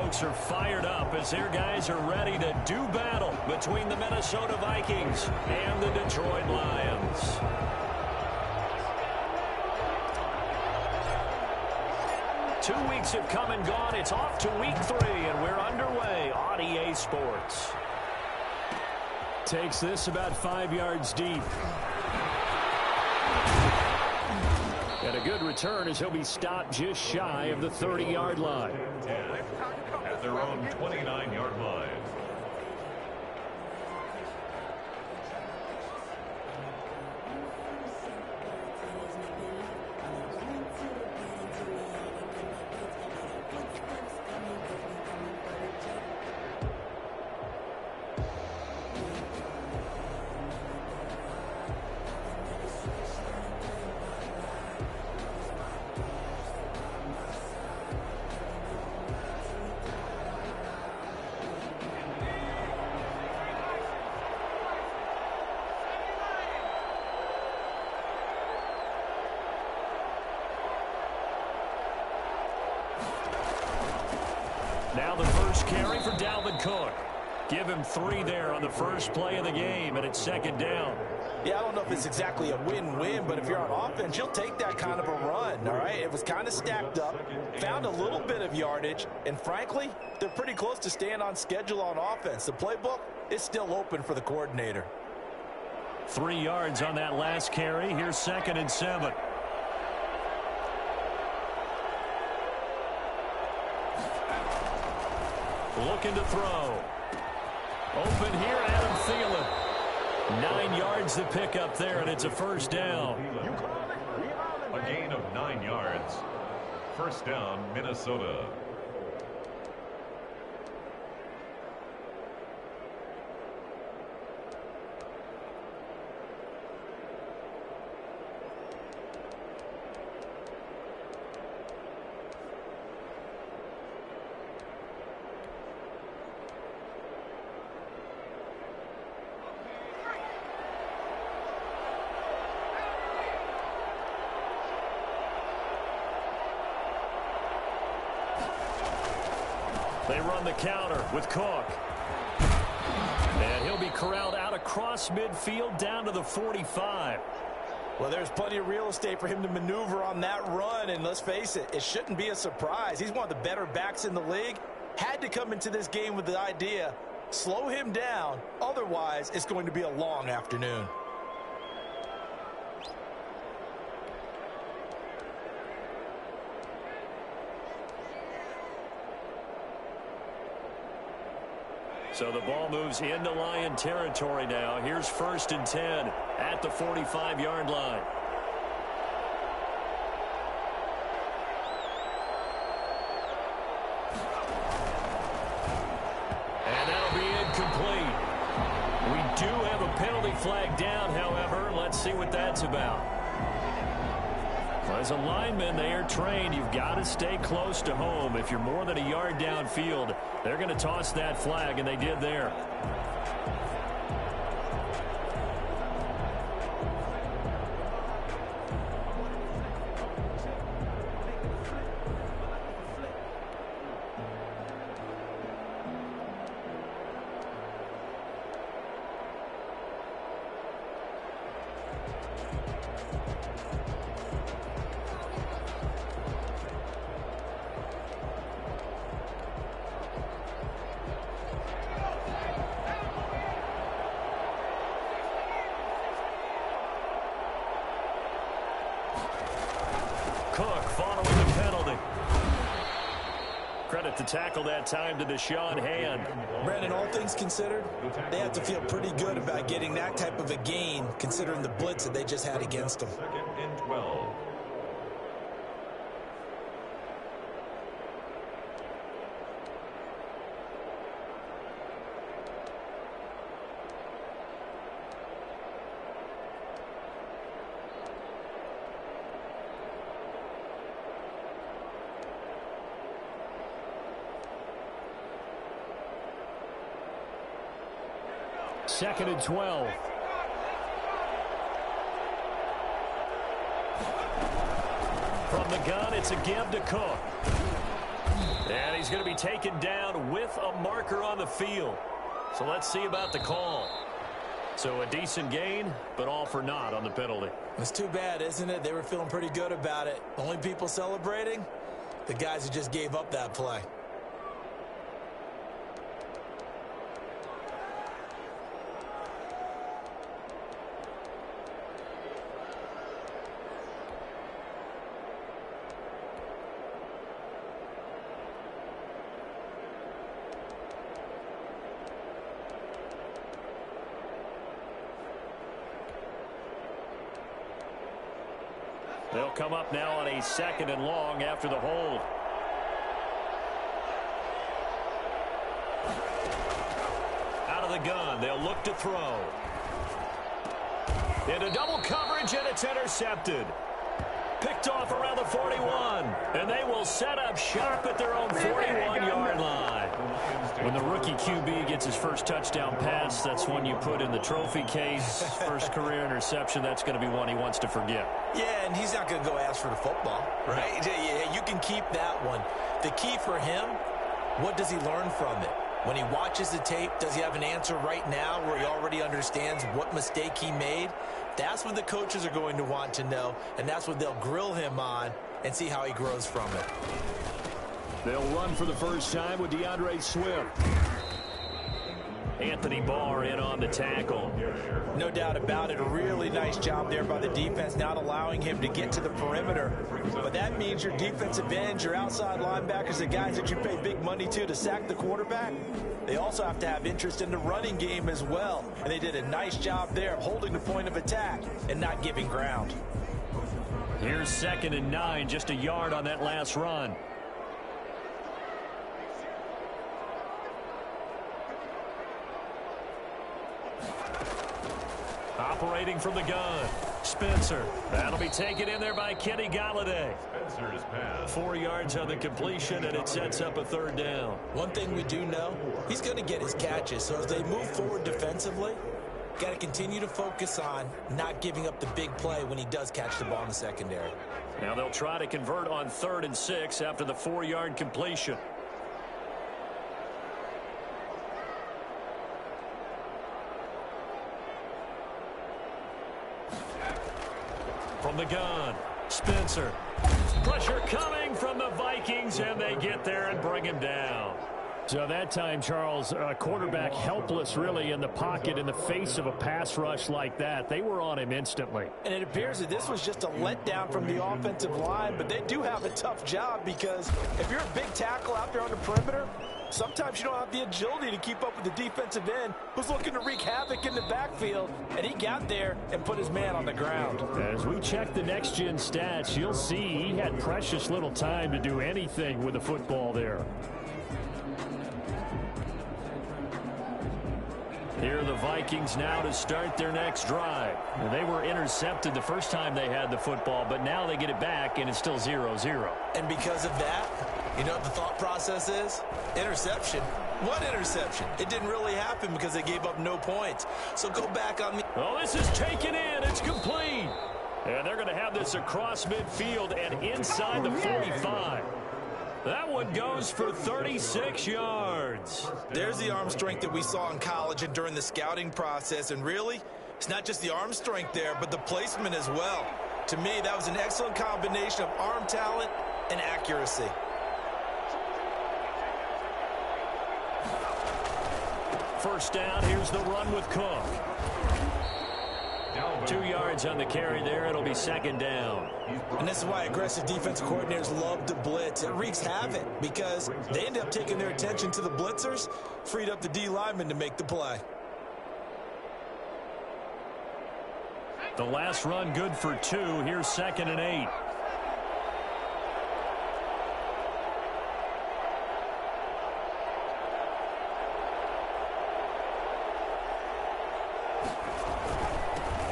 folks are fired up as their guys are ready to do battle between the Minnesota Vikings and the Detroit Lions. Two weeks have come and gone. It's off to week 3, and we're underway on EA Sports. Takes this about 5 yards deep. And a good return as he'll be stopped just shy of the 30-yard line. At their own 29-yard line. Now the first carry for Dalvin Cook. Give him 3 there on the first play of the game, and it's second down. Yeah, I don't know if it's exactly a win-win, but if you're on offense, you'll take that kind of a run, all right? It was kind of stacked up, found a little bit of yardage, and frankly, they're pretty close to staying on schedule on offense. The playbook is still open for the coordinator. 3 yards on that last carry. Here's 2nd and 7. Looking to throw. Open here, Adam Thielen. 9 yards to pick up there, and it's a first down. A gain of 9 yards. First down, Minnesota. They run the counter with Cook. And he'll be corralled out across midfield down to the 45. Well, there's plenty of real estate for him to maneuver on that run, and let's face it, it shouldn't be a surprise. He's one of the better backs in the league. Had to come into this game with the idea, slow him down, otherwise it's going to be a long afternoon. So the ball moves into Lion territory now. Here's 1st and 10 at the 45-yard line. And that'll be incomplete. We do have a penalty flag down, however. Let's see what that's about. As a lineman, they are trained. You've got to stay close to home. If you're more than a yard downfield, they're going to toss that flag, and they did there. Cook following the penalty. Credit to tackle that time to Deshaun Hand. Brandon, all things considered, they have to feel pretty good about getting that type of a gain, considering the blitz that they just had against them. 2nd and 12. Second and 12. From the gun, it's a give to Cook. And he's going to be taken down with a marker on the field. So let's see about the call. So a decent gain, but all for naught on the penalty. It's too bad, isn't it? They were feeling pretty good about it. Only people celebrating? The guys who just gave up that play. They'll come up now on a 2nd and long after the hold. Out of the gun, they'll look to throw. Into double coverage, and it's intercepted. Picked off around the 41, and they will set up shop at their own 41-yard line. When the rookie QB gets his first touchdown pass, that's one you put in the trophy case. First career interception, that's going to be one he wants to forget. Yeah, and he's not going to go ask for the football, right? Yeah, you can keep that one. The key for him, what does he learn from it? When he watches the tape, does he have an answer right now where he already understands what mistake he made? That's what the coaches are going to want to know, and that's what they'll grill him on and see how he grows from it. They'll run for the first time with DeAndre Swift. Anthony Barr in on the tackle. No doubt about it. A really nice job there by the defense, not allowing him to get to the perimeter. But that means your defensive ends, your outside linebackers, the guys that you pay big money to sack the quarterback, they also have to have interest in the running game as well. And they did a nice job there of holding the point of attack and not giving ground. Here's 2nd and 9, just a yard on that last run. Operating from the gun, Spencer. That'll be taken in there by Kenny Galladay. Spencer's pass. 4 yards on the completion, and it sets up a 3rd down. One thing we do know, he's going to get his catches. So as they move forward defensively, got to continue to focus on not giving up the big play when he does catch the ball in the secondary. Now they'll try to convert on 3rd and 6 after the 4-yard completion. From the gun, Spencer. Pressure coming from the Vikings, and they get there and bring him down. So that time, Charles, quarterback helpless really in the pocket in the face of a pass rush like that. They were on him instantly. And it appears that this was just a letdown from the offensive line, but they do have a tough job because if you're a big tackle out there on the perimeter, sometimes you don't have the agility to keep up with the defensive end who's looking to wreak havoc in the backfield, and he got there and put his man on the ground. As we check the next-gen stats, you'll see he had precious little time to do anything with the football there. Here are the Vikings now to start their next drive. They were intercepted the first time they had the football, but now they get it back, and it's still 0-0. And because of that, you know what the thought process is? Interception. What interception? It didn't really happen because they gave up no points. So go back on me. Oh, this is taken in. It's complete. And they're going to have this across midfield and inside the 45. That one goes for 36 yards. There's the arm strength that we saw in college and during the scouting process. And really, it's not just the arm strength there, but the placement as well. To me, that was an excellent combination of arm talent and accuracy. First down, here's the run with Cook. 2 yards on the carry there. It'll be 2nd down. And this is why aggressive defense coordinators love to blitz. It wreaks havoc because they end up taking their attention to the blitzers, freed up the D lineman to make the play. The last run good for 2. Here's 2nd and 8.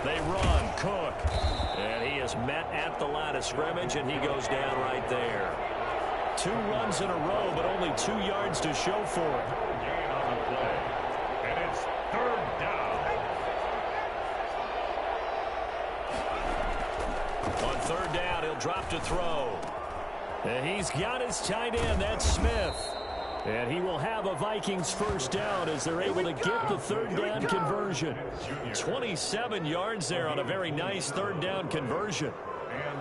They run, Cook, and he is met at the line of scrimmage, and he goes down right there. 2 runs in a row, but only 2 yards to show for it. Gain on the play, and it's 3rd down. On 3rd down, he'll drop to throw. And he's got his tight end. That's Smith. And he will have a Vikings first down as they're able to get the third down conversion. 27 yards there on a very nice third down conversion.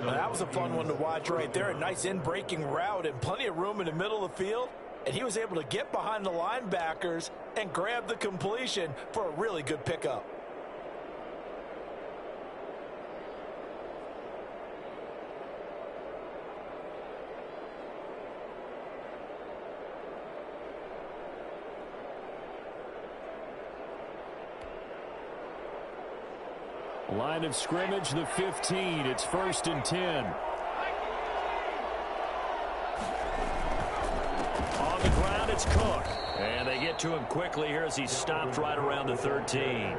Well, that was a fun one to watch right there. A nice in-breaking route and plenty of room in the middle of the field. And he was able to get behind the linebackers and grab the completion for a really good pickup. Line of scrimmage, the 15. It's 1st and 10. On the ground, it's Cook. And they get to him quickly here as he's stopped right around the 13.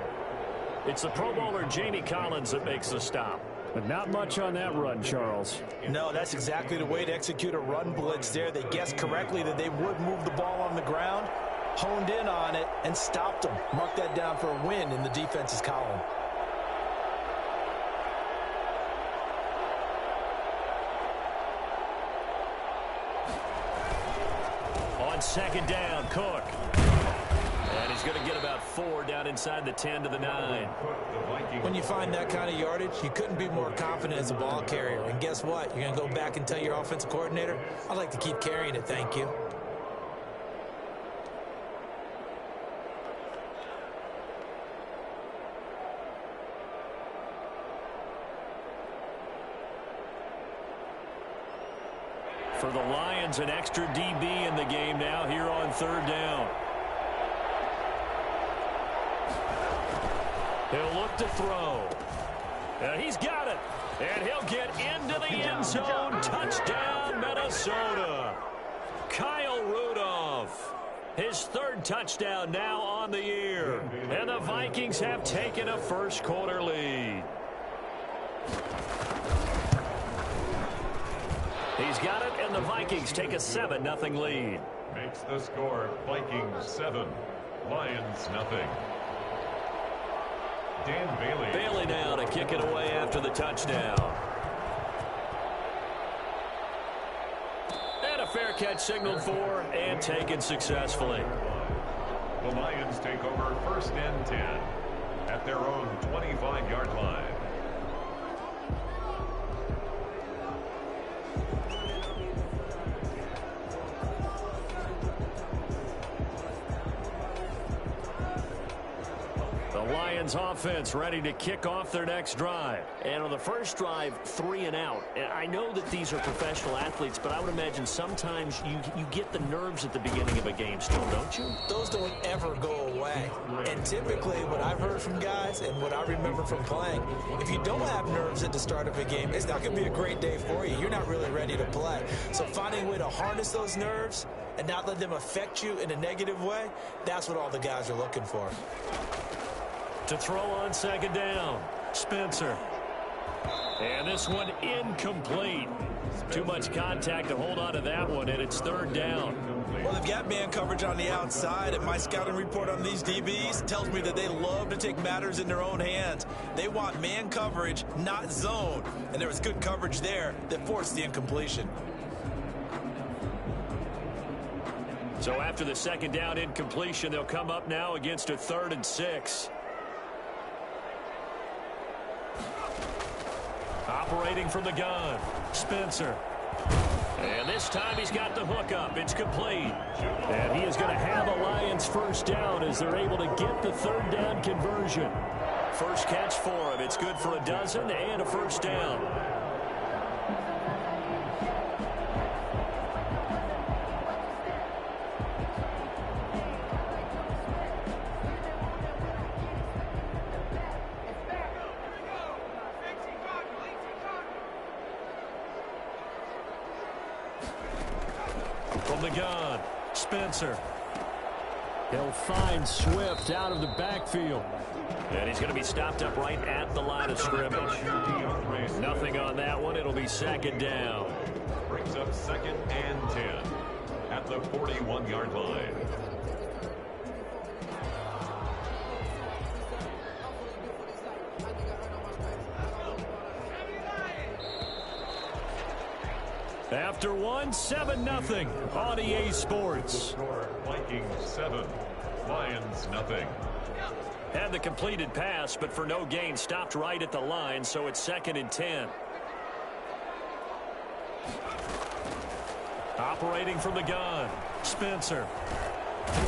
It's the Pro Bowler Jamie Collins that makes the stop. But not much on that run, Charles. No, that's exactly the way to execute a run blitz there. They guessed correctly that they would move the ball on the ground, honed in on it, and stopped them. Mark that down for a win in the defense's column. On second down, Cook. And he's going to get about 4 down inside the 10 to the 9. When you find that kind of yardage, you couldn't be more confident as a ball carrier. And guess what? You're going to go back and tell your offensive coordinator, I'd like to keep carrying it, thank you. For the Lions, an extra DB in the game now here on third down. He'll look to throw. And he's got it. And he'll get into the end zone. Touchdown, Minnesota. Kyle Rudolph. His third touchdown now on the year. And the Vikings have taken a first-quarter lead. He's got it, and the Vikings take a 7-0 lead. Makes the score Vikings 7, Lions nothing. Dan Bailey. Bailey now to kick it away after the touchdown. And a fair catch signaled for and taken successfully. The Lions take over 1st and 10 at their own 25-yard line. Lions offense ready to kick off their next drive. And on the first drive, 3 and out. And I know that these are professional athletes, but I would imagine sometimes you get the nerves at the beginning of a game still, don't you? Those don't ever go away. And typically what I've heard from guys and what I remember from playing, if you don't have nerves at the start of a game, it's not going to be a great day for you. You're not really ready to play. So finding a way to harness those nerves and not let them affect you in a negative way, that's what all the guys are looking for. To throw on second down, Spencer. And this one incomplete. Too much contact to hold on to that one, and it's third down. Well, they've got man coverage on the outside, and my scouting report on these DBs tells me that they love to take matters in their own hands. They want man coverage, not zone. And there was good coverage there that forced the incompletion. So after the second down incompletion, they'll come up now against a 3rd and 6. Operating from the gun, Spencer. And this time he's got the hook up. It's complete. And he is going to have a Lions first down as they're able to get the third down conversion. First catch for him. It's good for a dozen and a first down. From the gun, Spencer. He'll find Swift out of the backfield. And he's going to be stopped up right at the line of scrimmage. Nothing on that one. It'll be second down. Brings up 2nd and 10 at the 41-yard line. After one, 7-0 on EA Sports. Vikings 7, Lions nothing. Had the completed pass, but for no gain, stopped right at the line, so it's 2nd and 10. Operating from the gun, Spencer.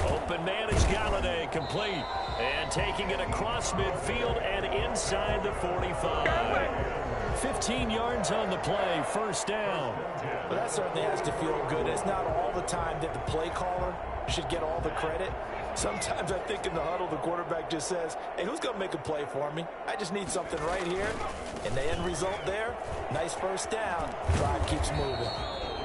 Open man is Galladay, complete. And taking it across midfield and inside the 45. 15 yards on the play, 1st down. Well, that certainly has to feel good. It's not all the time that the play caller should get all the credit. Sometimes I think in the huddle, the quarterback just says, hey, who's going to make a play for me? I just need something right here. And the end result there, nice 1st down. Drive keeps moving.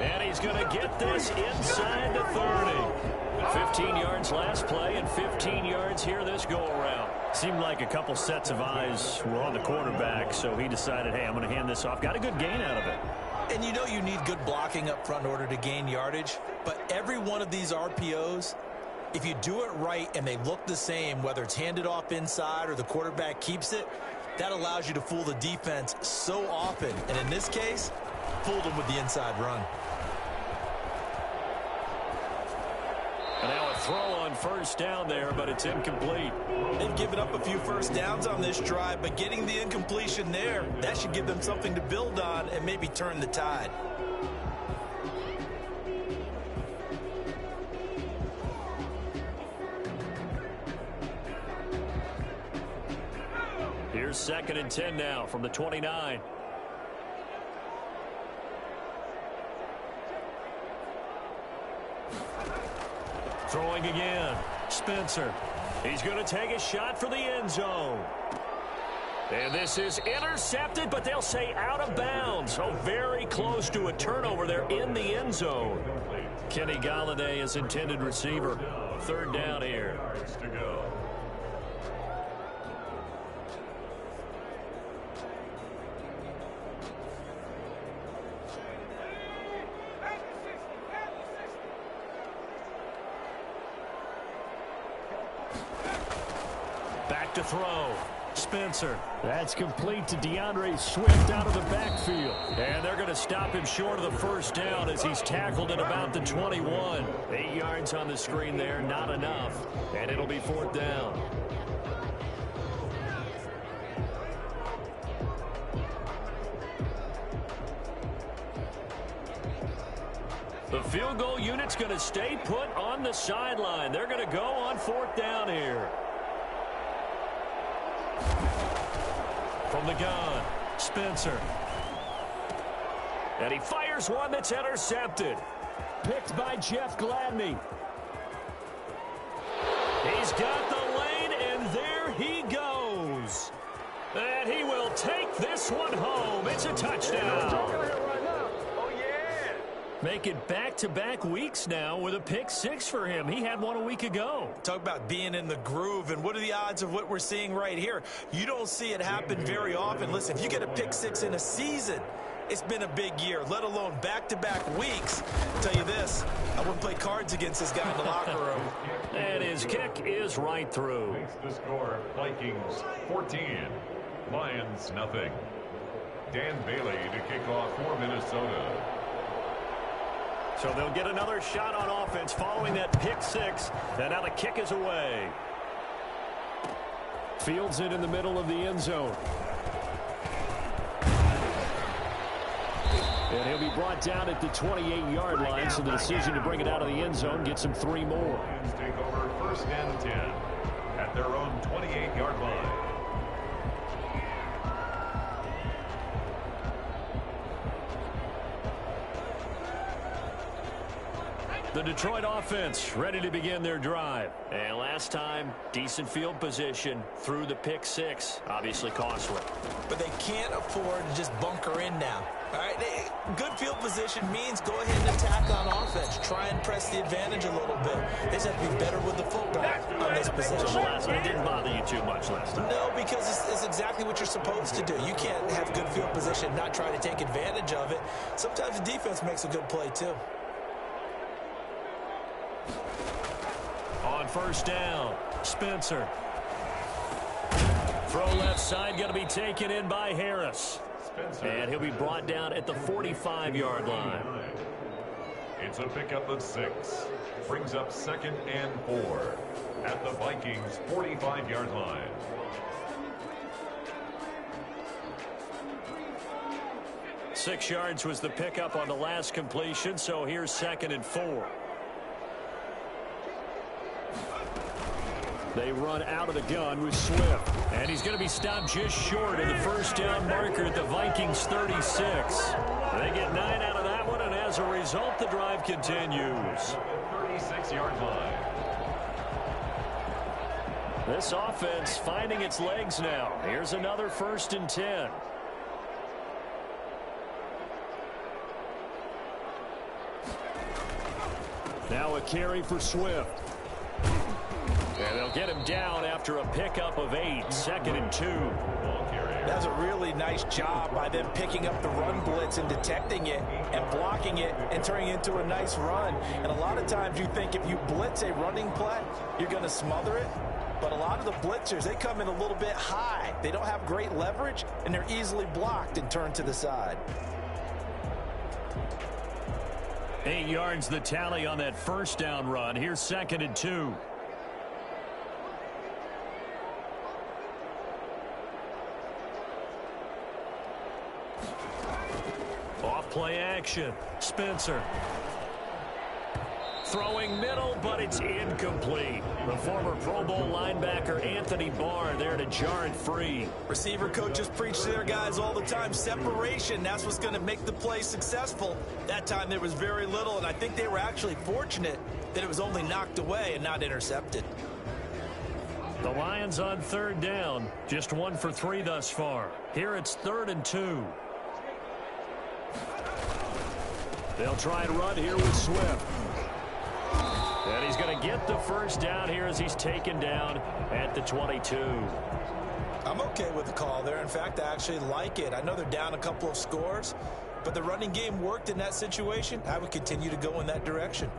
And he's going to get this inside the 30. 15 yards last play and 15 yards here this go-around. Seemed like a couple sets of eyes were on the quarterback, so he decided, hey, I'm going to hand this off. Got a good gain out of it. And you know you need good blocking up front in order to gain yardage, but every one of these RPOs, if you do it right and they look the same, whether it's handed off inside or the quarterback keeps it, that allows you to fool the defense so often. And in this case, fooled them with the inside run. And now a throw on 1st down there, but it's incomplete. They've given up a few 1st downs on this drive, but getting the incompletion there, that should give them something to build on and maybe turn the tide. Here's 2nd and 10 now from the 29. Throwing again, Spencer. He's going to take a shot for the end zone. And this is intercepted, but they'll say out of bounds. So very close to a turnover there in the end zone. Kenny Galladay is intended receiver. 3rd down here. Back to throw. Spencer. That's complete to DeAndre Swift out of the backfield. And they're going to stop him short of the 1st down as he's tackled at about the 21. 8 yards on the screen there, not enough. And it'll be 4th down. The field goal unit's going to stay put on the sideline. They're going to go on 4th down here. From the gun, Spencer. And he fires one that's intercepted. Picked by Jeff Gladney. He's got the lane, and there he goes. And he will take this one home. It's a touchdown. Make it back-to-back weeks now with a pick 6 for him. He had one a week ago. Talk about being in the groove, and what are the odds of what we're seeing right here? You don't see it happen very often. Listen, if you get a pick 6 in a season, it's been a big year, let alone back-to-back weeks. I'll tell you this, I wouldn't play cards against this guy in the locker room. And his kick is right through. The score, Vikings 14, Lions nothing. Dan Bailey to kick off for Minnesota. So they'll get another shot on offense following that pick 6. And now the kick is away. Fields it in the middle of the end zone. And he'll be brought down at the 28-yard line, so the decision to bring it out of the end zone gets him 3 more. Lions take over 1st and 10 at their own 28-yard line. The Detroit offense ready to begin their drive. And last time, decent field position through the pick 6. Obviously costly. But they can't afford to just bunker in now. All right, good field position means go ahead and attack on offense. Try and press the advantage a little bit. They just have to be better with the football on this possession. So last night didn't bother you too much last time. No, because it's exactly what you're supposed to do. You can't have good field position and not try to take advantage of it. Sometimes the defense makes a good play, too. On 1st down, Spencer. Throw left side, going to be taken in by Harris. And he'll be brought down at the 45-yard line. It's a pickup of 6. Brings up 2nd and 4 at the Vikings' 45-yard line. Six yards was the pickup on the last completion, so here's 2nd and 4. They run out of the gun with Swift. And he's going to be stopped just short of the first down marker at the Vikings 36. They get 9 out of that one, and as a result, the drive continues. 36-yard line. This offense finding its legs now. Here's another 1st and 10. Now a carry for Swift. And they'll get him down after a pickup of 8. 2nd and 2. That's a really nice job by them picking up the run blitz and detecting it and blocking it and turning it into a nice run. And a lot of times you think if you blitz a running play, you're going to smother it. But a lot of the blitzers, they come in a little bit high. They don't have great leverage, and they're easily blocked and turned to the side. 8 yards the tally on that first down run. Here's 2nd and 2. Off play action. Spencer. Throwing middle, but it's incomplete. The former Pro Bowl linebacker Anthony Barr there to jar it free. Receiver coaches preach to their guys all the time. Separation, that's what's going to make the play successful. That time there was very little, and I think they were actually fortunate that it was only knocked away and not intercepted. The Lions on 3rd down. Just 1 for 3 thus far. Here it's 3rd and 2. They'll try and run here with Swift. And he's going to get the first down here as he's taken down at the 22. I'm okay with the call there. In fact, I actually like it. I know they're down a couple of scores, but the running game worked in that situation. I would continue to go in that direction.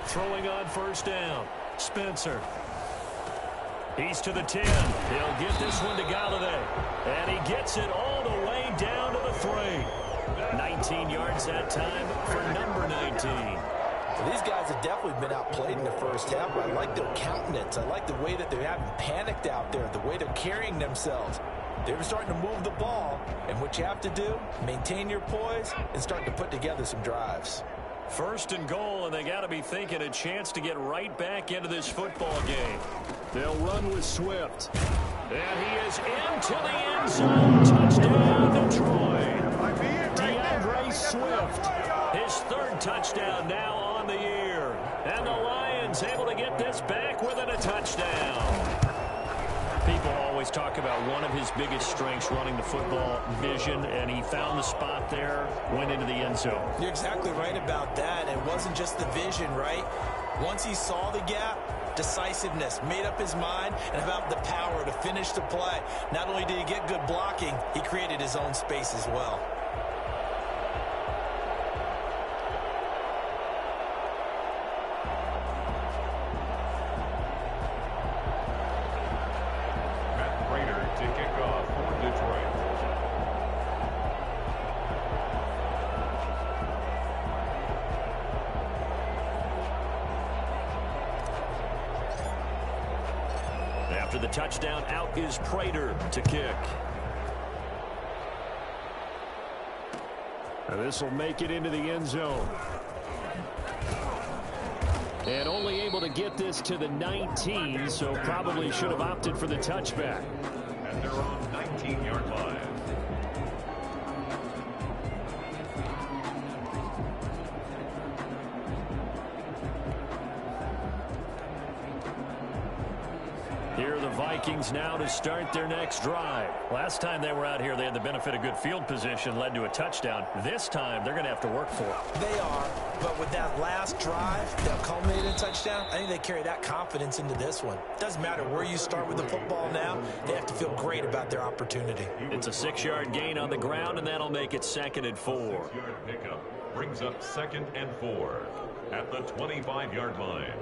Throwing on first down. Spencer. He's to the 10. He'll get this one to Galladay. And he gets it all the way down to the 3. 19 yards that time for number 19. So these guys have definitely been outplayed in the first half, but I like their countenance. I like the way that they haven't panicked out there, the way they're carrying themselves. They're starting to move the ball, and what you have to do, maintain your poise and start to put together some drives. 1st and goal, and they got to be thinking a chance to get right back into this football game. They'll run with Swift. And he is into the end zone. Touchdown, Detroit. DeAndre Swift. His 3rd touchdown now on the year. And the Lions able to get this back within a touchdown. People always talk about one of his biggest strengths running the football, vision, and he found the spot there, went into the end zone. You're exactly right about that. It wasn't just the vision, right? Once he saw the gap, decisiveness, made up his mind, and about the power to finish the play. Not only did he get good blocking, he created his own space as well. After the touchdown, out is Prater to kick. And this will make it into the end zone. And only able to get this to the 19, so probably should have opted for the touchback. At their own 19-yard line. Here are the Vikings now to start their next drive. Last time they were out here, they had the benefit of good field position, led to a touchdown. This time, they're going to have to work for it. They are, but with that last drive that culminated in a touchdown, I think they carry that confidence into this one. Doesn't matter where you start with the football now, they have to feel great about their opportunity. It's a 6-yard gain on the ground, and that'll make it 2nd and 4. brings up 2nd and 4 at the 25-yard line.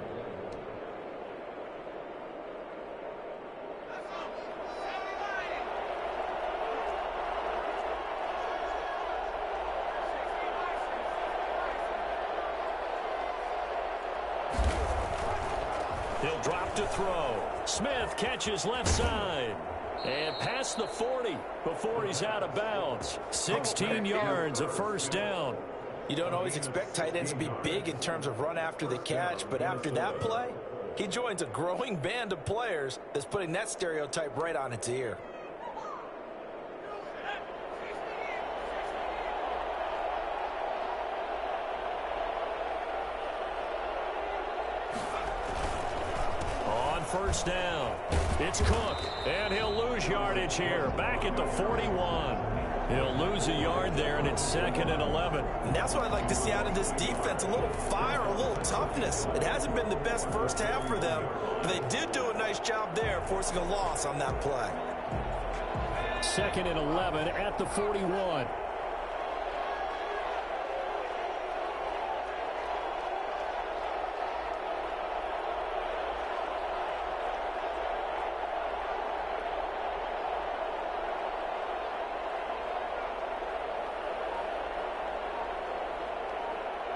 He'll drop to throw. Smith catches left side. And past the 40 before he's out of bounds. 16 yards, a first down. You don't always expect tight ends to be big in terms of run after the catch, but after that play, he joins a growing band of players that's putting that stereotype right on its ear. First down. It's Cook, and he'll lose yardage here. Back at the 41. He'll lose a yard there, and it's 2nd and 11. And that's what I'd like to see out of this defense, a little fire, a little toughness. It hasn't been the best first half for them, but they did do a nice job there, forcing a loss on that play. 2nd and 11 at the 41.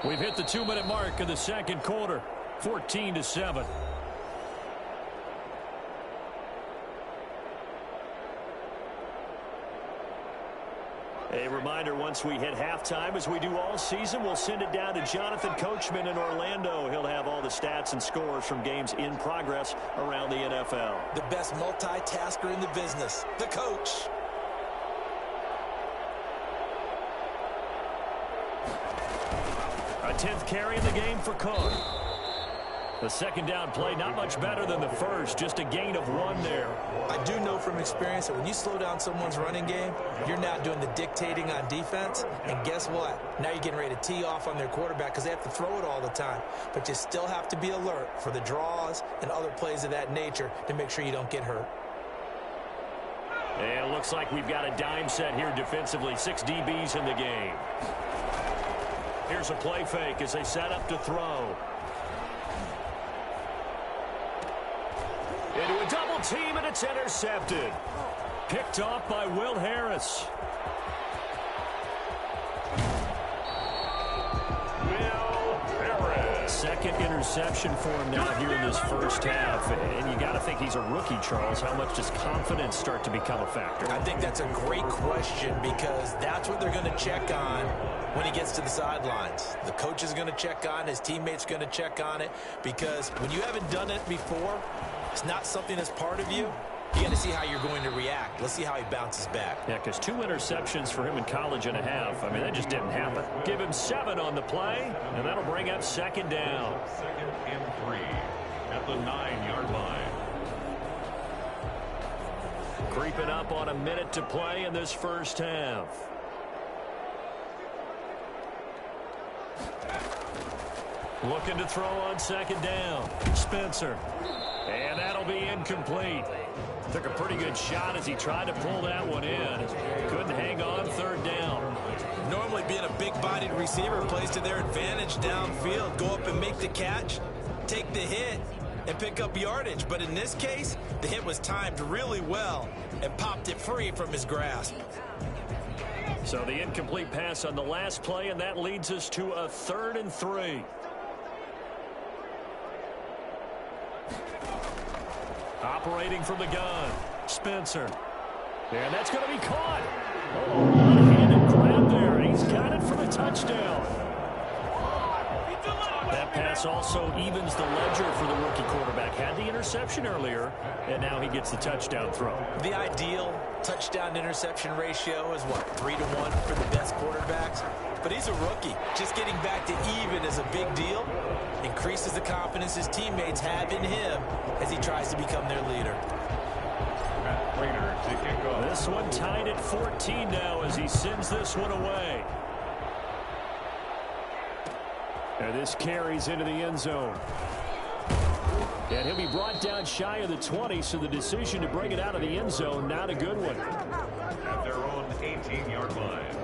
We've hit the 2-minute mark of the second quarter. 14-7. A reminder, once we hit halftime, as we do all season, we'll send it down to Jonathan Coachman in Orlando. He'll have all the stats and scores from games in progress around the NFL. The best multitasker in the business, the coach. A 10th carry in the game for Cook. The second down play, not much better than the first, just a gain of 1 there. I do know from experience that when you slow down someone's running game, you're not doing the dictating on defense. And guess what? Now you're getting ready to tee off on their quarterback because they have to throw it all the time. But you still have to be alert for the draws and other plays of that nature to make sure you don't get hurt. And it looks like we've got a dime set here defensively. 6 DBs in the game. Here's a play fake as they set up to throw. Into a double team, and it's intercepted. Picked off by Will Harris. Second interception for him now here in this first half. And you got to think he's a rookie, Charles. How much does confidence start to become a factor? I think that's a great question because that's what they're going to check on when he gets to the sidelines. The coach is going to check on, his teammates going to check on it, because when you haven't done it before, it's not something that's part of you. You got to see how you're going to react. Let's see how he bounces back. Yeah, because 2 interceptions for him in college and a half. I mean, that just didn't happen. Give him 7 on the play, and that'll bring up second down. 2nd and 3 at the 9-yard line. Creeping up on a minute to play in this first half. Looking to throw on second down. Spencer. And that'll be incomplete. Took a pretty good shot as he tried to pull that one in. Couldn't hang on third down. Normally being a big-bodied receiver plays to their advantage downfield. Go up and make the catch, take the hit, and pick up yardage. But in this case, the hit was timed really well and popped it free from his grasp. So the incomplete pass on the last play, and that leads us to a 3rd and 3. Operating from the gun, Spencer. And that's going to be caught. Oh, one-handed grab there. He's got it for the touchdown. That pass also evens the ledger for the rookie quarterback. Had the interception earlier, and now he gets the touchdown throw. The ideal touchdown-interception ratio is, what, 3-to-1 for the best quarterbacks? But he's a rookie. Just getting back to even is a big deal. Increases the confidence his teammates have in him as he tries to become their leader. This one tied at 14 now as he sends this one away. And this carries into the end zone. And he'll be brought down shy of the 20, so the decision to bring it out of the end zone, not a good one. At their own 18-yard line.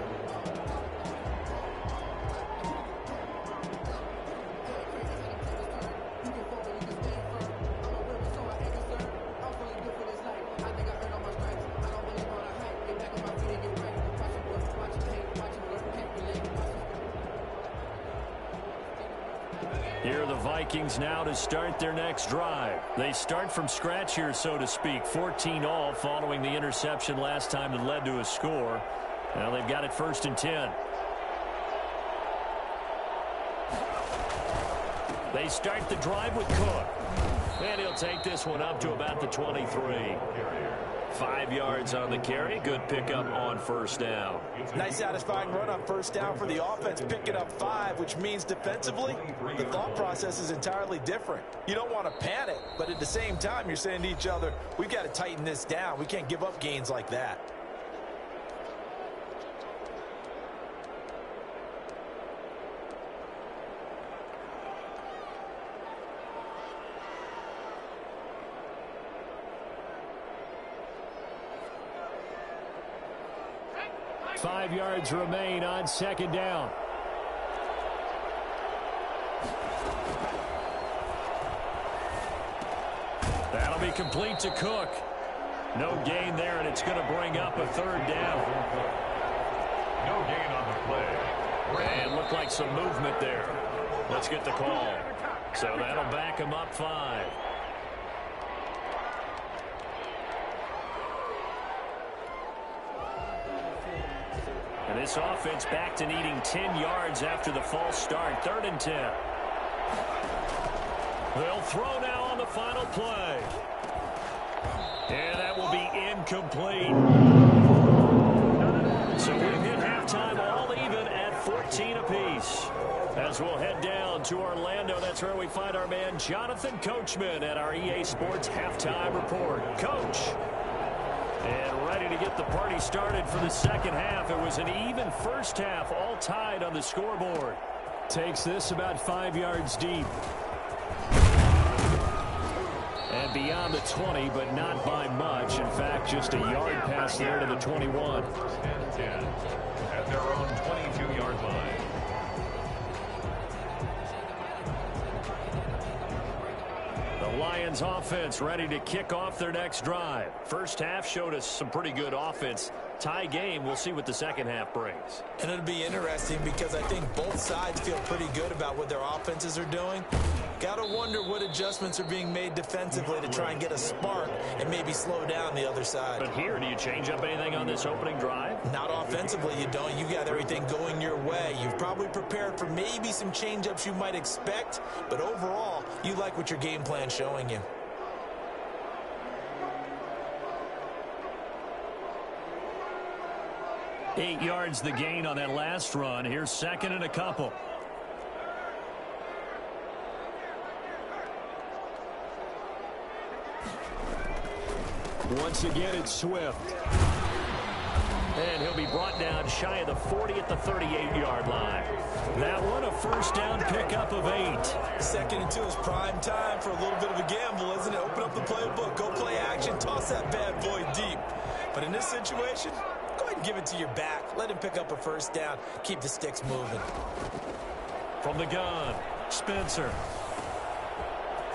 Here are the Vikings now to start their next drive. They start from scratch here, so to speak. 14 all following the interception last time that led to a score. Now they've got it 1st and 10. They start the drive with Cook. And he'll take this one up to about the 23. 5 yards on the carry. Good pickup on 1st down. Nice satisfying run on 1st down for the offense, picking up 5, which means defensively, the thought process is entirely different. You don't want to panic, but at the same time, you're saying to each other, we've got to tighten this down. We can't give up gains like that. Five yards remain on 2nd down. That'll be complete to Cook. No gain there, and it's going to bring up a 3rd down. No gain on the play. And looked like some movement there. Let's get the call. So that'll back him up 5. And this offense back to needing 10 yards after the false start. 3rd and 10. They'll throw now on the final play. And that will be incomplete. So we've hit halftime all even at 14 apiece. As we'll head down to Orlando, that's where we find our man Jonathan Coachman at our EA Sports Halftime Report. Coach. And ready to get the party started for the 2nd half. It was an even 1st half, all tied on the scoreboard. Takes this about 5 yards deep. And beyond the 20, but not by much. In fact, just a yard pass there to the 21. And 10 at their own 22-yard line. The Lions offense ready to kick off their next drive. 1st half showed us some pretty good offense. Tie game. We'll see what the 2nd half brings. And it'll be interesting because I think both sides feel pretty good about what their offenses are doing. Got to wonder what adjustments are being made defensively to try and get a spark and maybe slow down the other side. But here, do you change up anything on this opening drive? Not offensively, you don't. You got everything going your way. You've probably prepared for maybe some change-ups you might expect, but overall, you like what your game plan's showing you. Eight yards the gain on that last run. Here's 2nd and a couple. Once again, it's Swift. And he'll be brought down shy of the 40 at the 38-yard line. That one a 1st down pickup of 8. 2nd and 2 is prime time for a little bit of a gamble, isn't it? Open up the playbook, go play action, toss that bad boy deep. But in this situation, go ahead and give it to your back. Let him pick up a 1st down. Keep the sticks moving. From the gun, Spencer.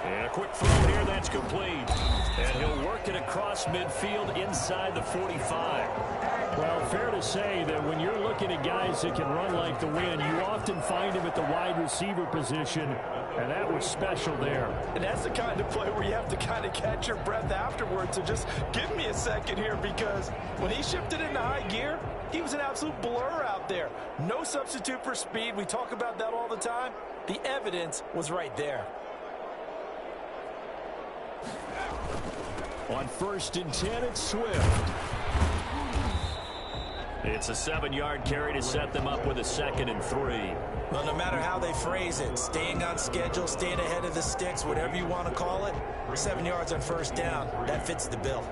And a quick throw here, that's complete. And he'll work it across midfield inside the 45. Well, fair to say that when you're looking at guys that can run like the wind, you often find him at the wide receiver position, and that was special there. And that's the kind of play where you have to kind of catch your breath afterwards. So just give me a second here, because when he shifted into high gear, he was an absolute blur out there. No substitute for speed. We talk about that all the time. The evidence was right there. On 1st and 10, it's Swift. It's a 7-yard carry to set them up with a 2nd and 3. Well, no matter how they phrase it, staying on schedule, staying ahead of the sticks, whatever you want to call it, 7 yards on 1st down, that fits the bill.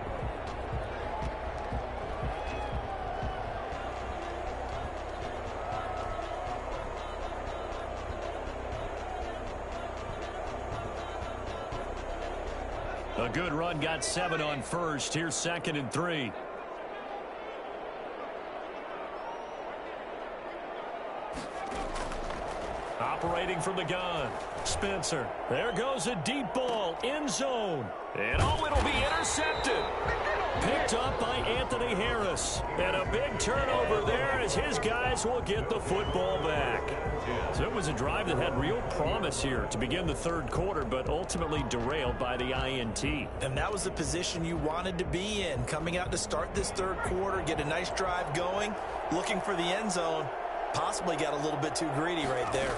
A good run, got 7 on 1st. Here's 2nd and 3. Operating from the gun, Spencer. There goes a deep ball, end zone. And oh, it'll be intercepted. Picked up by Anthony Harris. And a big turnover there as his guys will get the football back. So it was a drive that had real promise here to begin the third quarter, but ultimately derailed by the INT. And that was the position you wanted to be in, coming out to start this third quarter, get a nice drive going, looking for the end zone. Possibly got a little bit too greedy right there.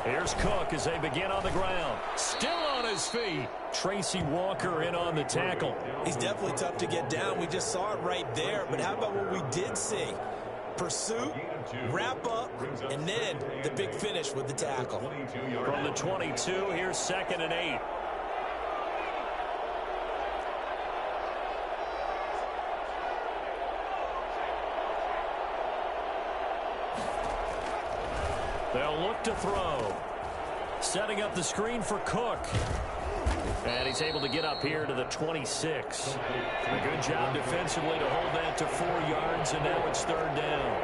Here's Cook as they begin on the ground. Still on his feet. Tracy Walker in on the tackle. He's definitely tough to get down. We just saw it right there. But how about what we did see? Pursuit, wrap up, and then the big finish with the tackle. From the 22, here's 2nd and 8. They'll look to throw. Setting up the screen for Cook. And he's able to get up here to the 26. A good job defensively to hold that to 4 yards, and now it's 3rd down.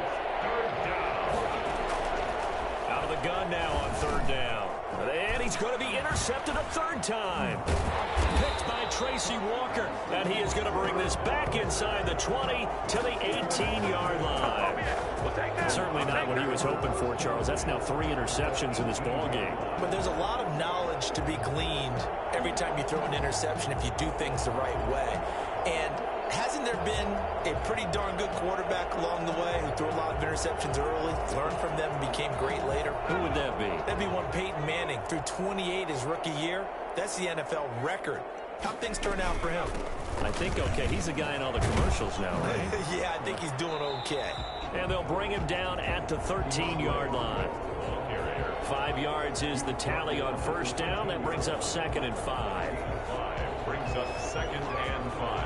Out of the gun now on 3rd down. And he's going to be intercepted a 3rd time. Picked by Tracy Walker. And he is going to bring this back inside the 20 to the 18-yard line. Certainly not what he was hoping for, Charles. That's now 3 interceptions in this ball game. But there's a lot of knowledge to be gleaned every time you throw an interception if you do things the right way. And hasn't there been a pretty darn good quarterback along the way who threw a lot of interceptions early, learned from them, and became great later? Who would that be? That'd be one Peyton Manning. Threw 28 his rookie year. That's the NFL record. How'd things turn out for him? I think okay. He's the guy in all the commercials now, right? Yeah, I think he's doing okay. And they'll bring him down at the 13-yard line. 5 yards is the tally on 1st down. That brings up 2nd and 5. Brings up 2nd and 5.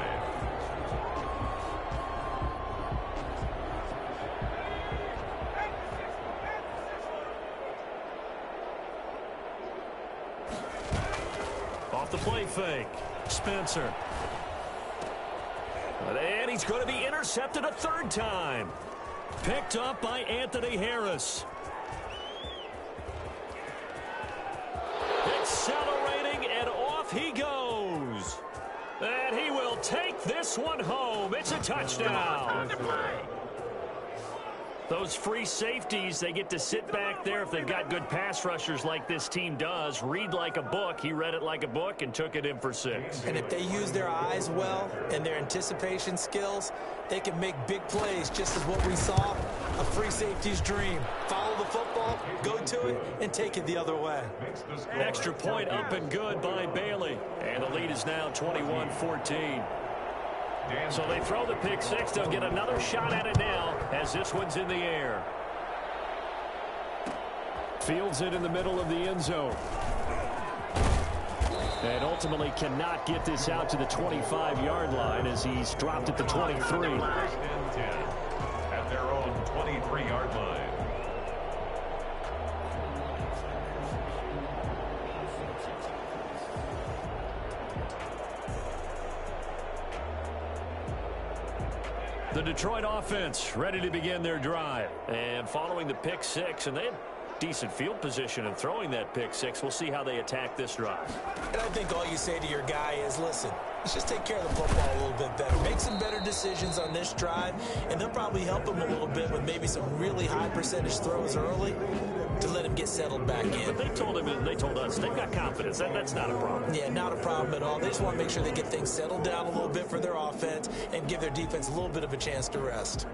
Off the play fake. Spencer. And he's going to be intercepted a 3rd time. Picked up by Anthony Harris. Accelerating, and off he goes. And he will take this one home. It's a touchdown. Those free safeties, they get to sit back there if they've got good pass rushers like this team does. Read like a book. He read it like a book and took it in for 6. And if they use their eyes well and their anticipation skills, they can make big plays, just as what we saw, a free safety's dream. Follow the football, go to it, and take it the other way. Extra point up and good by Bailey. And the lead is now 21-14. So they throw the pick 6. They'll get another shot at it now as this one's in the air. Fields it in the middle of the end zone. And ultimately cannot get this out to the 25-yard line as he's dropped at the 23. 1st and 10 at their own 23-yard line. The Detroit offense ready to begin their drive. And following the pick 6, and they had decent field position in throwing that pick 6. We'll see how they attack this drive. And I think all you say to your guy is, listen, let's just take care of the football a little bit better. Make some better decisions on this drive, and they'll probably help him a little bit with maybe some really high percentage throws early to let him get settled back in. But they told him, and they told us, they've got confidence. That's not a problem. Yeah, not a problem at all. They just want to make sure they get things settled down a little bit for their offense and give their defense a little bit of a chance to rest.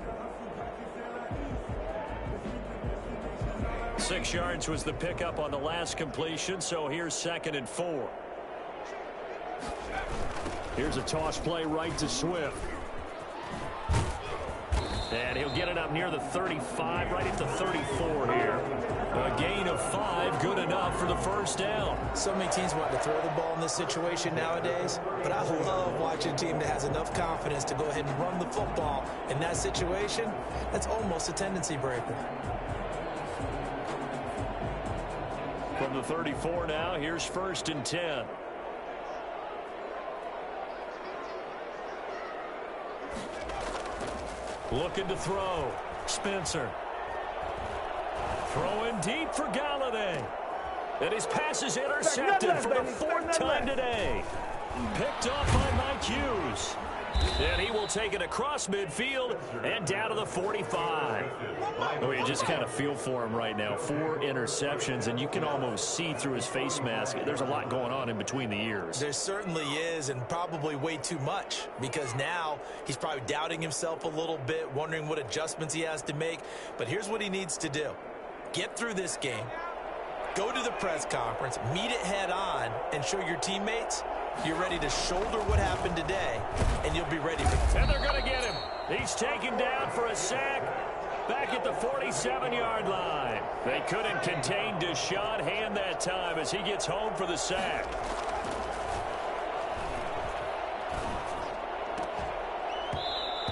6 yards was the pickup on the last completion, so here's 2nd and 4. Here's a toss play right to Swift. And he'll get it up near the 35, right at the 34 here. A gain of 5, good enough for the 1st down. So many teams want to throw the ball in this situation nowadays, but I love watching a team that has enough confidence to go ahead and run the football. In that situation, that's almost a tendency breaker. From the 34 now, here's 1st and 10. Looking to throw. Spencer. Throwing deep for Galladay. And his pass is intercepted for the 4th time today. Picked off by Mike Hughes. And he will take it across midfield and down to the 45. Oh, you just kind of feel for him right now. 4 interceptions, and you can almost see through his face mask. There's a lot going on in between the ears. There certainly is, and probably way too much, because now he's probably doubting himself a little bit, wondering what adjustments he has to make. But here's what he needs to do. Get through this game, go to the press conference, meet it head on, and show your teammates you're ready to shoulder what happened today, and you'll be ready for. And they're going to get him. He's taken down for a sack back at the 47-yard line. They couldn't contain Deshaun Hand that time as he gets home for the sack.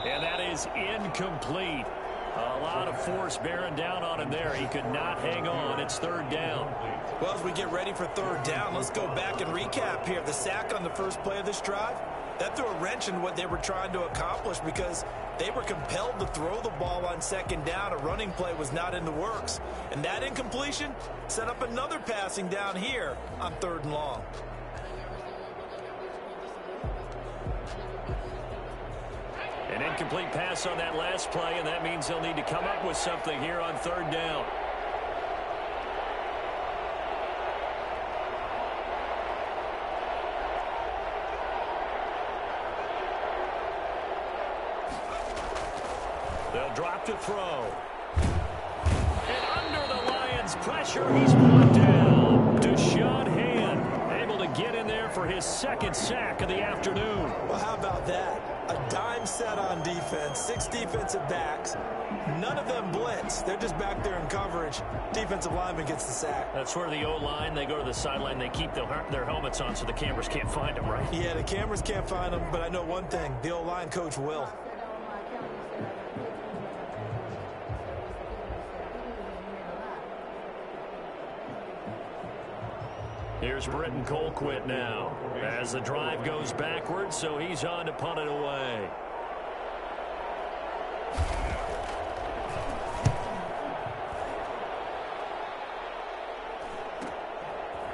And that is incomplete. A lot of force bearing down on him there. He could not hang on. It's 3rd down. Well, as we get ready for 3rd down, let's go back and recap here. The sack on the first play of this drive, that threw a wrench in what they were trying to accomplish because they were compelled to throw the ball on 2nd down. A running play was not in the works. And that incompletion set up another passing down here on 3rd and long. An incomplete pass on that last play, and that means they'll need to come up with something here on 3rd down. They'll drop to throw. And under the Lions' pressure, he's brought down. Deshaun Hand able to get in there for his 2nd sack of the afternoon. Well, how about that? A dime set on defense, 6 defensive backs. None of them blitz. They're just back there in coverage. Defensive lineman gets the sack. That's where the O-line, they go to the sideline, they keep their helmets on so the cameras can't find them, right? Yeah, the cameras can't find them, but I know one thing. The O-line coach will. Here's Britton Colquitt now as the drive goes backwards, so he's on to punt it away.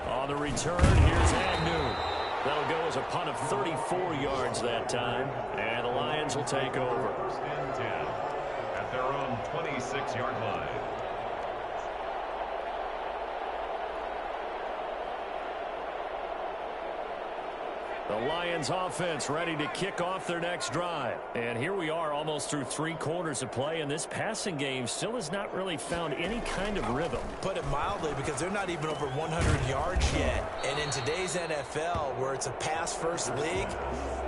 On the return, here's Agnew. That'll go as a punt of 34 yards that time, and the Lions will take over. 1st and 10 at their own 26-yard line. The Lions offense ready to kick off their next drive. And here we are almost through 3 quarters of play, and this passing game still has not really found any kind of rhythm. Put it mildly, because they're not even over 100 yards yet. And in today's NFL, where it's a pass-first league,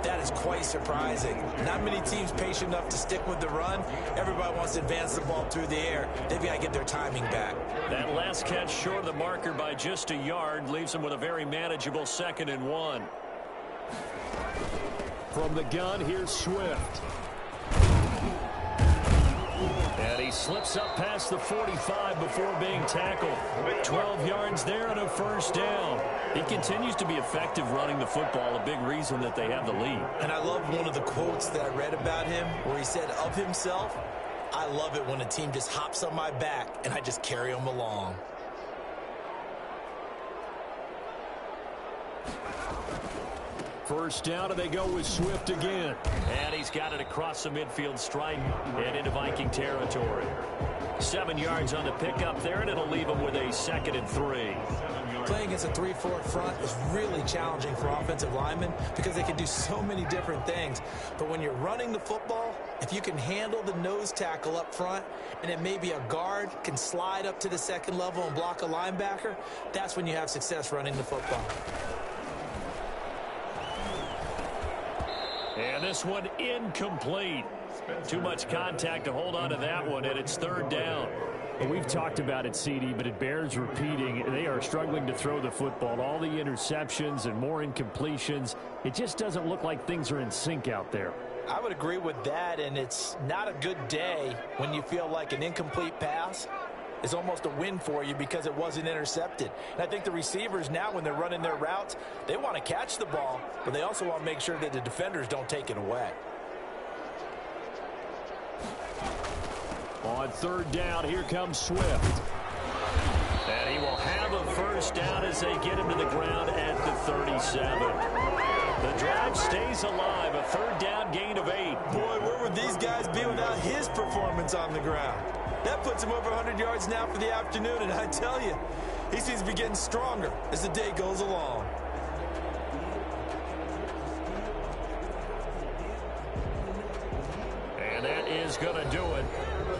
that is quite surprising. Not many teams patient enough to stick with the run. Everybody wants to advance the ball through the air. They've got to get their timing back. That last catch short of the marker by just a yard leaves them with a very manageable 2nd and 1. From the gun, here's Swift. And he slips up past the 45 before being tackled. 12 yards there and a 1st down. He continues to be effective running the football, a big reason that they have the lead. And I love one of the quotes that I read about him where he said of himself, "I love it when a team just hops on my back and I just carry them along." First down, and they go with Swift again. And he's got it across the midfield stripe and into Viking territory. 7 yards on the pickup there, and it'll leave him with a 2nd and 3. Playing against a 3-4 front is really challenging for offensive linemen because they can do so many different things. But when you're running the football, if you can handle the nose tackle up front, and then maybe a guard can slide up to the 2nd level and block a linebacker, that's when you have success running the football. And this one incomplete. Too much contact to hold on to that one, and it's 3rd down. Well, we've talked about it, CD, but it bears repeating. They are struggling to throw the football. All the interceptions and more incompletions. It just doesn't look like things are in sync out there. I would agree with that, and it's not a good day when you feel like an incomplete pass is almost a win for you because it wasn't intercepted. And I think the receivers now, when they're running their routes, they want to catch the ball, but they also want to make sure that the defenders don't take it away. On 3rd down, here comes Swift. And he will have a 1st down as they get him to the ground at the 37. The drive stays alive. A third down gain of 8. Boy, where would these guys be without his performance on the ground? That puts him over 100 yards now for the afternoon, and I tell you, he seems to be getting stronger as the day goes along. And that is going to do it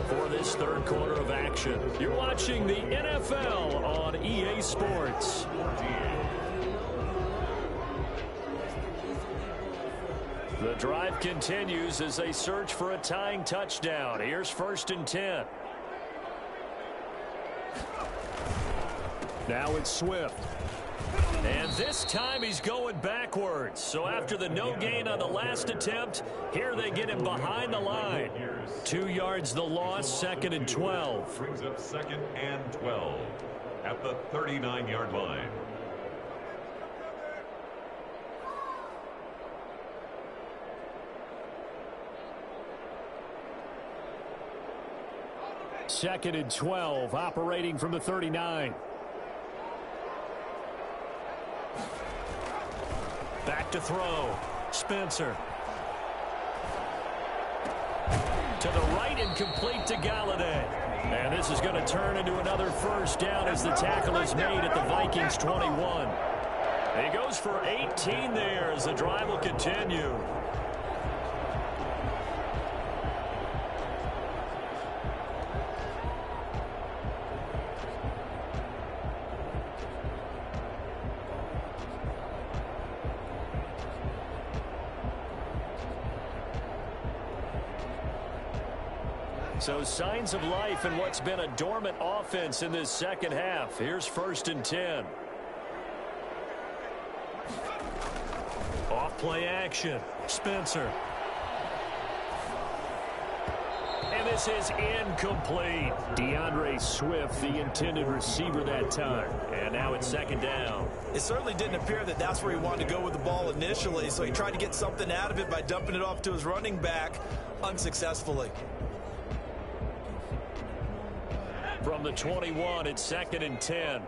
for this third quarter of action. You're watching the NFL on EA Sports. The drive continues as they search for a tying touchdown. Here's 1st and 10. Now it's Swift. And this time he's going backwards. So after the no gain on the last attempt, here they get him behind the line. 2 yards the loss, 2nd and 12. Brings up 2nd and 12 at the 39-yard line. Second and 12, operating from the 39. Back to throw. Spencer. To the right and complete to Galladay. And this is going to turn into another first down as the tackle is made at the Vikings 21. He goes for 18 there as the drive will continue. So signs of life in what's been a dormant offense in this second half. Here's 1st and 10. Off play action. Spencer. And this is incomplete. DeAndre Swift, the intended receiver that time. And now it's 2nd down. It certainly didn't appear that that's where he wanted to go with the ball initially, so he tried to get something out of it by dumping it off to his running back unsuccessfully. From the 21, it's 2nd and 10.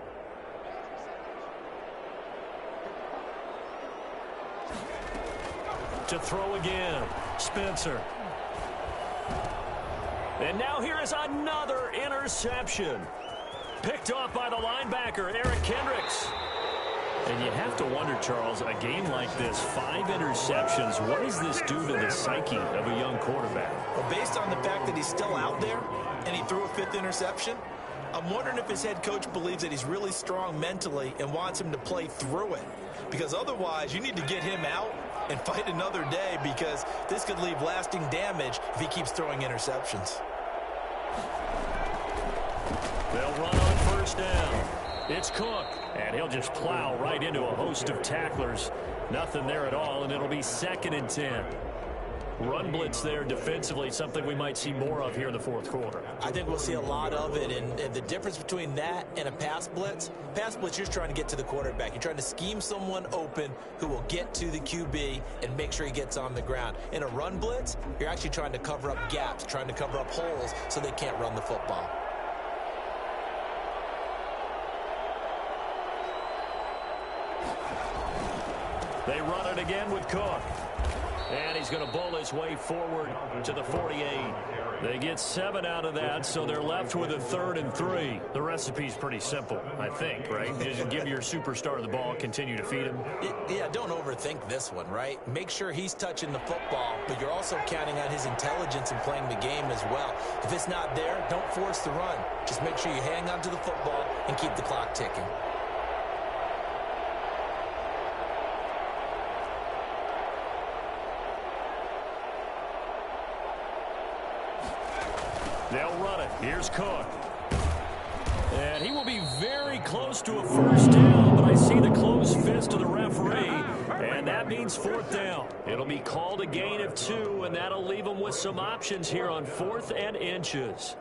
To throw again, Spencer. And now here is another interception. Picked off by the linebacker, Eric Kendricks. And you have to wonder, Charles, a game like this, 5 interceptions, what does this do to the psyche of a young quarterback? Well, based on the fact that he's still out there and he threw a 5th interception, I'm wondering if his head coach believes that he's really strong mentally and wants him to play through it. Because otherwise, you need to get him out and fight another day, because this could leave lasting damage if he keeps throwing interceptions. They'll run on 1st down. It's Cook, and he'll just plow right into a host of tacklers. Nothing there at all, and it'll be 2nd and 10. Run blitz there defensively, something we might see more of here in the 4th quarter. I think we'll see a lot of it, and the difference between that and a pass blitz, you're just trying to get to the quarterback. You're trying to scheme someone open who will get to the QB and make sure he gets on the ground. In a run blitz, you're actually trying to cover up gaps, trying to cover up holes so they can't run the football. They run it again with Cook. And he's going to bowl his way forward to the 48. They get 7 out of that, so they're left with a 3rd and 3. The recipe's pretty simple, I think, right? Just give your superstar the ball, continue to feed him. Yeah, don't overthink this one, right? Make sure he's touching the football, but you're also counting on his intelligence in playing the game as well. If it's not there, don't force the run. Just make sure you hang on to the football and keep the clock ticking. They'll run it. Here's Cook. And he will be very close to a 1st down, but I see the closed fist of the referee, and that means 4th down. It'll be called a gain of 2, and that'll leave them with some options here on 4th and inches.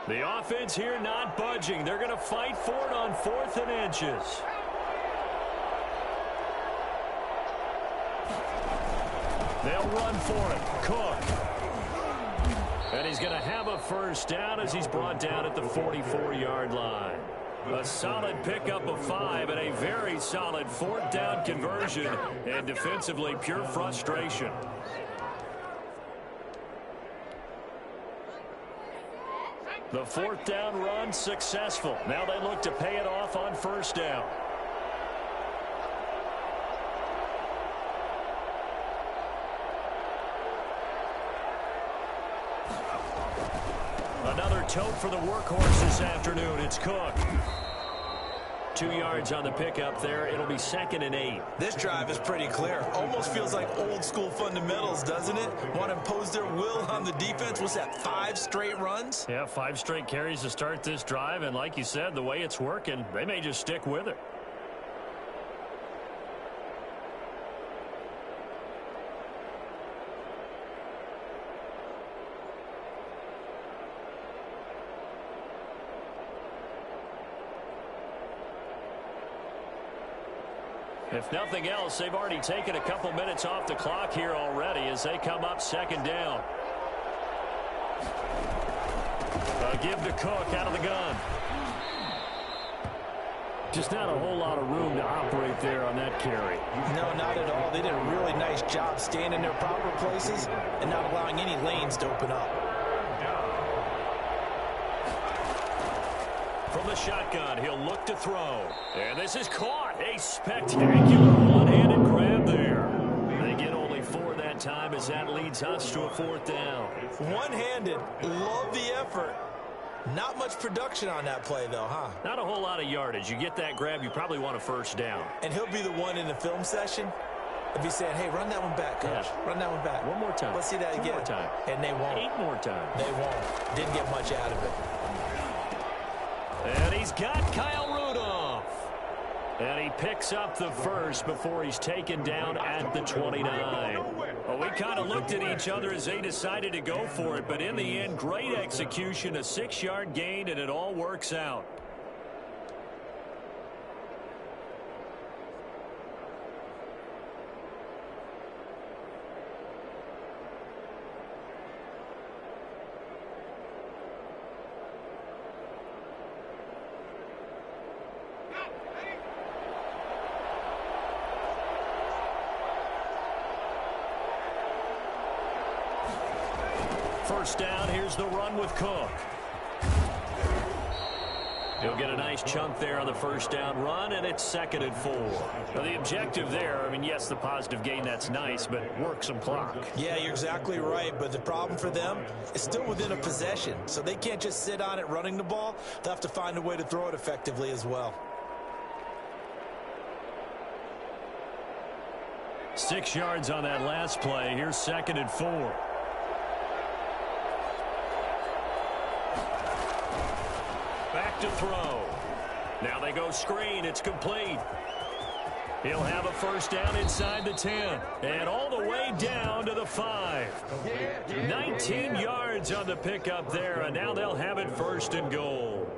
The offense here not budging. They're going to fight for it on 4th and inches. They'll run for it. Cook. And he's going to have a first down as he's brought down at the 44-yard line. A solid pickup of 5 and a very solid fourth down conversion. And defensively, pure frustration. The fourth down run successful. Now they look to pay it off on first down. Another tote for the workhorse this afternoon. It's Cook. 2 yards on the pickup there. It'll be 2nd and 8. This drive is pretty clear. Almost feels like old school fundamentals, doesn't it? Want to impose their will on the defense. What's that, 5 straight runs? Yeah, 5 straight carries to start this drive. And like you said, the way it's working, they may just stick with it. If nothing else, they've already taken a couple minutes off the clock here already as they come up 2nd down. A give to Cook out of the gun. Just not a whole lot of room to operate there on that carry. No, not at all. They did a really nice job staying in their proper places and not allowing any lanes to open up. From the shotgun, he'll look to throw. And this is caught. A spectacular one-handed grab there. They get only 4 that time as that leads us to a 4th down. One-handed. Love the effort. Not much production on that play, though, huh? Not a whole lot of yardage. You get that grab, you probably want a first down. And he'll be the one in the film session if he's saying, hey, run that one back, coach. Yeah. Run that one back. One more time. Let's see that again. 2 more time. And they won't. 8 more times. They won't. Didn't get much out of it. And he's got Kyle Rudolph. And he picks up the first before he's taken down at the 29. Well, we kind of looked at each other as they decided to go for it, but in the end, great execution, a 6-yard gain, and it all works out. First down, here's the run with Cook. He'll get a nice chunk there on the first down run, and it's 2nd and 4. Now, the objective there, I mean, yes, the positive gain, that's nice, but work some clock. Yeah, you're exactly right, but the problem for them is still within a possession, so they can't just sit on it running the ball. They'll have to find a way to throw it effectively as well. 6 yards on that last play. Here's 2nd and 4. Back to throw. Now they go screen. It's complete. He'll have a first down inside the 10. And all the way down to the 5. 19 yards on the pickup there. And now they'll have it 1st and goal.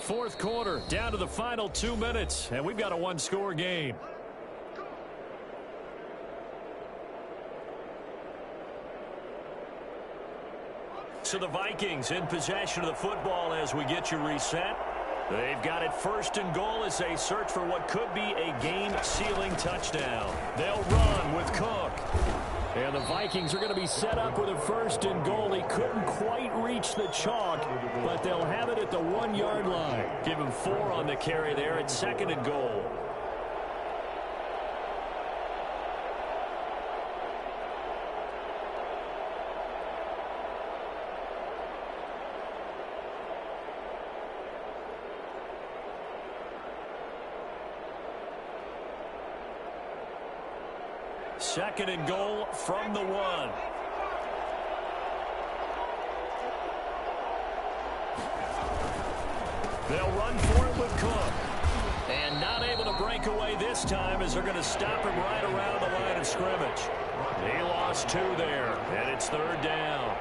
4th quarter, down to the final 2 minutes. And we've got a 1-score game. So the Vikings in possession of the football as we get you reset. They've got it 1st and goal as they search for what could be a game-sealing touchdown. They'll run with Cook. And the Vikings are going to be set up with a 1st and goal. He couldn't quite reach the chalk, but they'll have it at the 1-yard line. Give him 4 on the carry there at 2nd and goal. Second and goal from the 1. They'll run for it with Cook. And not able to break away this time as they're going to stop him right around the line of scrimmage. He lost 2 there, and it's 3rd down.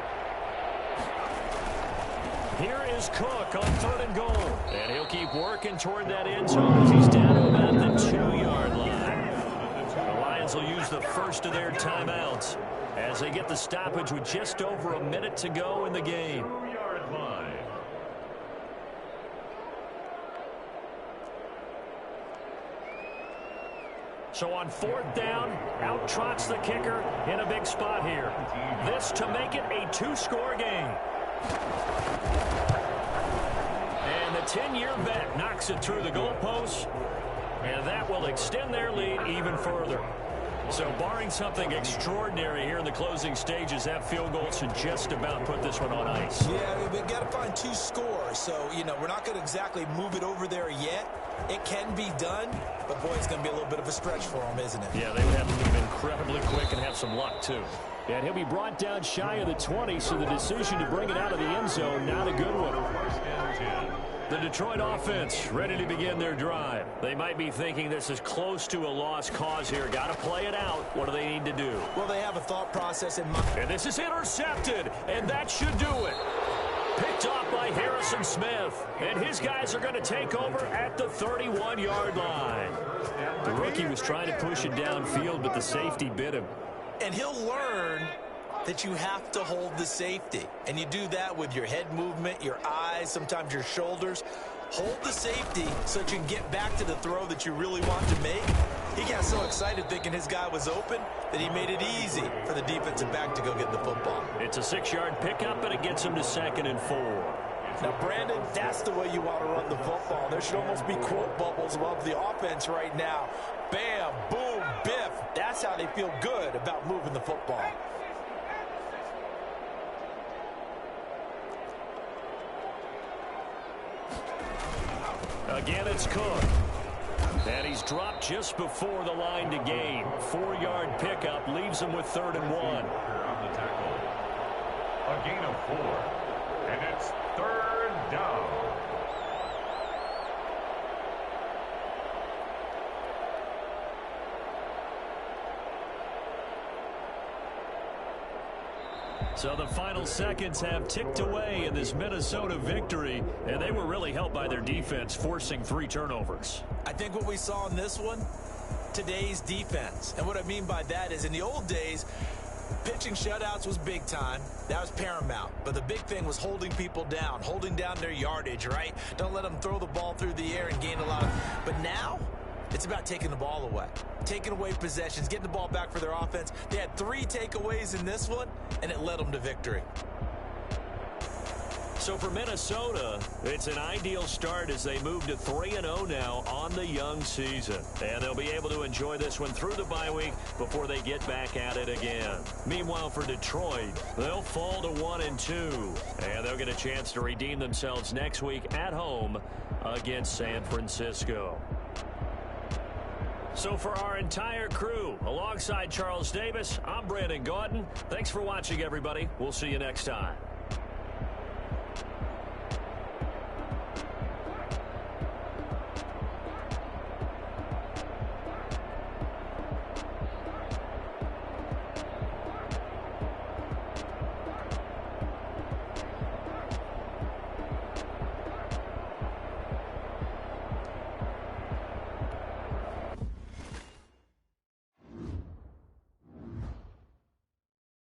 Here is Cook on 3rd and goal. And he'll keep working toward that end zone as he's down to about the 2-yard line. The Lions will use the first of their timeouts as they get the stoppage with just over a minute to go in the game. 2-yard line. So on 4th down, out trots the kicker in a big spot here. This to make it a 2-score game. And the 10-year vet knocks it through the goalpost, and that will extend their lead even further. So barring something extraordinary here in the closing stages, that field goal should just about put this one on ice. Yeah, we've got to find 2 scores. So, we're not going to exactly move it over there yet. It can be done, but, boy, it's going to be a little bit of a stretch for them, isn't it? Yeah, they would have to move incredibly quick and have some luck, too. And he'll be brought down shy of the 20, so the decision to bring it out of the end zone, not a good one. The Detroit offense ready to begin their drive. They might be thinking this is close to a lost cause here. Got to play it out. What do they need to do? Well, they have a thought process in mind. And this is intercepted, and that should do it. Picked off by Harrison Smith, and his guys are going to take over at the 31-yard line. The rookie was trying to push it downfield, but the safety bit him. And he'll learn that you have to hold the safety. And you do that with your head movement, your eyes, sometimes your shoulders. Hold the safety so that you can get back to the throw that you really want to make. He got so excited thinking his guy was open that he made it easy for the defensive back to go get the football. It's a 6-yard pickup, and it gets him to 2nd and 4. Now, Brandon, that's the way you want to run the football. There should almost be quote bubbles above the offense right now. Bam, boom, biff. That's how they feel good about moving the football. Again, it's Cook. And he's dropped just before the line to gain. 4-yard pickup leaves him with 3rd and 1. On the tackle. A gain of 4. And it's 3rd down. So the final seconds have ticked away in this Minnesota victory, and they were really helped by their defense, forcing 3 turnovers. I think what we saw in this one, today's defense. And what I mean by that is in the old days, pitching shutouts was big time. That was paramount. But the big thing was holding people down, holding down their yardage, right? Don't let them throw the ball through the air and gain a lot of... But now, it's about taking the ball away. Taking away possessions, getting the ball back for their offense. They had 3 takeaways in this one, and it led them to victory. So for Minnesota, it's an ideal start as they move to 3-0 now on the young season. And they'll be able to enjoy this one through the bye week before they get back at it again. Meanwhile, for Detroit, they'll fall to 1-2. And they'll get a chance to redeem themselves next week at home against San Francisco. So for our entire crew, alongside Charles Davis, I'm Brandon Gautin. Thanks for watching, everybody. We'll see you next time.